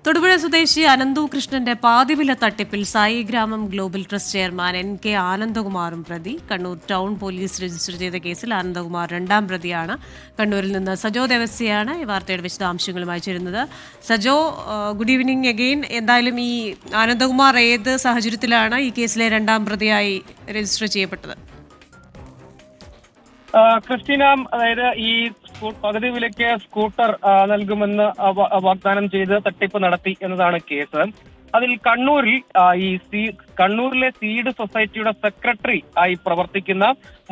തൊടുപുഴ സ്വദേശി അനന്തു കൃഷ്ണന്റെ പാതിവില തട്ടിപ്പിൽ സായി ഗ്രാമം ഗ്ലോബൽ ട്രസ്റ്റ് ചെയർമാൻ NK ആനന്ദകുമാറും പ്രതി. കണ്ണൂർ ടൗൺ പോലീസ് രജിസ്റ്റർ ചെയ്ത കേസിൽ ആനന്ദകുമാർ രണ്ടാം പ്രതിയാണ്. കണ്ണൂരിൽ നിന്ന് സജോ ദേവസ്യയാണ് ഈ വാർത്തയുടെ വിശദാംശങ്ങളുമായി ചേരുന്നത്. Sajo, good evening again. എന്തായാലും ഈ ആനന്ദകുമാർ ഏത് സാഹചര്യത്തിലാണ് ഈ കേസിലെ രണ്ടാം പ്രതിയായി രജിസ്റ്റർ ചെയ്യപ്പെട്ടത്? ക്രിസ്റ്റീന, അതായത് ഈ പകുതി വിലയ്ക്ക് സ്കൂട്ടർ നൽകുമെന്ന് വാഗ്ദാനം ചെയ്ത് തട്ടിപ്പ് നടത്തി എന്നതാണ് കേസ്. അതിൽ കണ്ണൂരിൽ കണ്ണൂരിലെ സീഡ് സൊസൈറ്റിയുടെ സെക്രട്ടറി ആയി പ്രവർത്തിക്കുന്ന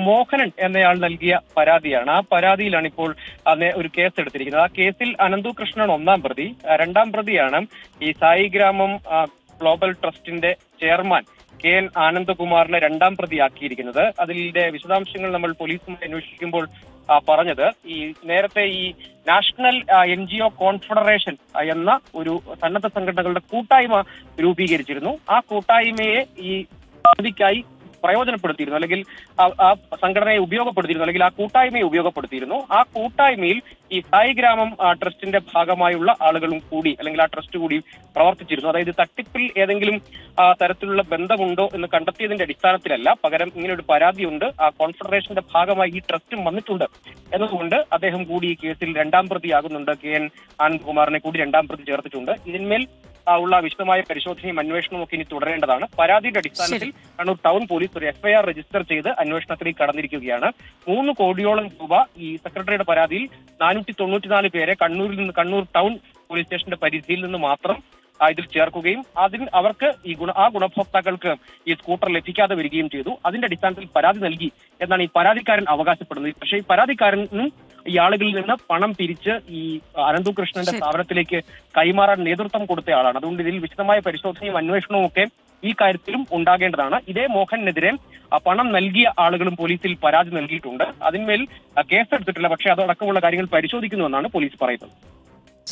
മോഹനൻ എന്നയാൾ നൽകിയ പരാതിയാണ്. ആ പരാതിയിലാണ് ഇപ്പോൾ ഒരു കേസ് എടുത്തിരിക്കുന്നത്. ആ കേസിൽ അനന്തു കൃഷ്ണൻ ഒന്നാം പ്രതി. രണ്ടാം പ്രതിയാണ് ഈ സായി ഗ്രാമം ഗ്ലോബൽ ട്രസ്റ്റിന്റെ ചെയർമാൻ KN ആനന്ദകുമാറിനെ രണ്ടാം പ്രതിയാക്കിയിരിക്കുന്നത്. അതിന്റെ വിശദാംശങ്ങൾ നമ്മൾ പോലീസുമായി അന്വേഷിക്കുമ്പോൾ പറഞ്ഞത്, ഈ നേരത്തെ ഈ നാഷണൽ NGO കോൺഫെഡറേഷൻ എന്ന ഒരു സന്നദ്ധ സംഘടനകളുടെ കൂട്ടായ്മ രൂപീകരിച്ചിരുന്നു. ആ കൂട്ടായ്മയെ ഈ പദ്ധതിക്കായി പ്രയോജനപ്പെടുത്തിയിരുന്നു, അല്ലെങ്കിൽ ആ സംഘടനയെ ഉപയോഗപ്പെടുത്തിയിരുന്നു, അല്ലെങ്കിൽ ആ കൂട്ടായ്മയെ ഉപയോഗപ്പെടുത്തിയിരുന്നു. ആ കൂട്ടായ്മയിൽ ഈ സായി ഗ്രാമം ട്രസ്റ്റിന്റെ ഭാഗമായുള്ള ആളുകളും കൂടി, അല്ലെങ്കിൽ ആ ട്രസ്റ്റ് കൂടി പ്രവർത്തിച്ചിരുന്നു. അതായത് തട്ടിപ്പിൽ ഏതെങ്കിലും തരത്തിലുള്ള ബന്ധമുണ്ടോ എന്ന് കണ്ടെത്തിയതിന്റെ അടിസ്ഥാനത്തിലല്ല, പകരം ഇങ്ങനെ ഒരു പരാതിയുണ്ട്, ആ കോൺഫെഡറേഷന്റെ ഭാഗമായി ഈ ട്രസ്റ്റും വന്നിട്ടുണ്ട് എന്നതുകൊണ്ട് അദ്ദേഹം കൂടി ഈ കേസിൽ രണ്ടാം പ്രതിയാകുന്നുണ്ട്. KN ആനന്ദ്കുമാറിനെ കൂടി രണ്ടാം പ്രതി ചേർത്തിട്ടുണ്ട്. ഇതിന്മേൽ ഉള്ള വിശദമായ പരിശോധനയും അന്വേഷണവും ഒക്കെ ഇനി തുടരേണ്ടതാണ്. പരാതിയുടെ അടിസ്ഥാനത്തിൽ കണ്ണൂർ ടൗൺ പോലീസ് ഒരു FIR രജിസ്റ്റർ ചെയ്ത് അന്വേഷണത്തിലേക്ക് കടന്നിരിക്കുകയാണ്. 3 കോടിയോളം രൂപ ഈ സെക്രട്ടറിയുടെ പരാതിയിൽ 494 പേരെ കണ്ണൂർ ടൗൺ പോലീസ് സ്റ്റേഷന്റെ പരിധിയിൽ നിന്ന് മാത്രം ഇതിൽ ചേർക്കുകയും അവർക്ക് ആ ഗുണഭോക്താക്കൾക്ക് ഈ സ്കൂട്ടർ ലഭിക്കാതെ വരികയും ചെയ്തു. അതിന്റെ അടിസ്ഥാനത്തിൽ പരാതി നൽകി എന്നാണ് ഈ പരാതിക്കാരൻ അവകാശപ്പെടുന്നത്. പക്ഷേ ഈ പരാതിക്കാരനും ഈ ആളുകളിൽ നിന്ന് പണം പിരിച്ച് ഈ അനന്തു കൃഷ്ണന്റെ സ്ഥാപനത്തിലേക്ക് കൈമാറാൻ നേതൃത്വം കൊടുത്ത ആളാണ്. അതുകൊണ്ട് ഇതിൽ വിശദമായ പരിശോധനയും അന്വേഷണവും ഒക്കെ ഈ കാര്യത്തിലും ഉണ്ടാകേണ്ടതാണ്. ഇതേ മോഹനെതിരെ പണം നൽകിയ ആളുകളും പോലീസിൽ പരാതി നൽകിയിട്ടുണ്ട്. അതിന്മേൽ കേസെടുത്തിട്ടില്ല, പക്ഷേ അതടക്കമുള്ള കാര്യങ്ങൾ പരിശോധിക്കുന്നുവെന്നാണ് പോലീസ് പറയുന്നത്.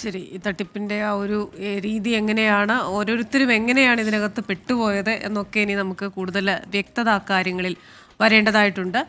ശരി, ഈ തട്ടിപ്പിന്റെ ആ ഒരു രീതി എങ്ങനെയാണ്, ഓരോരുത്തരും എങ്ങനെയാണ് ഇതിനകത്ത് പെട്ടുപോയത് എന്നൊക്കെ ഇനി നമുക്ക് കൂടുതൽ വ്യക്തത കാര്യങ്ങളിൽ വരേണ്ടതായിട്ടുണ്ട്.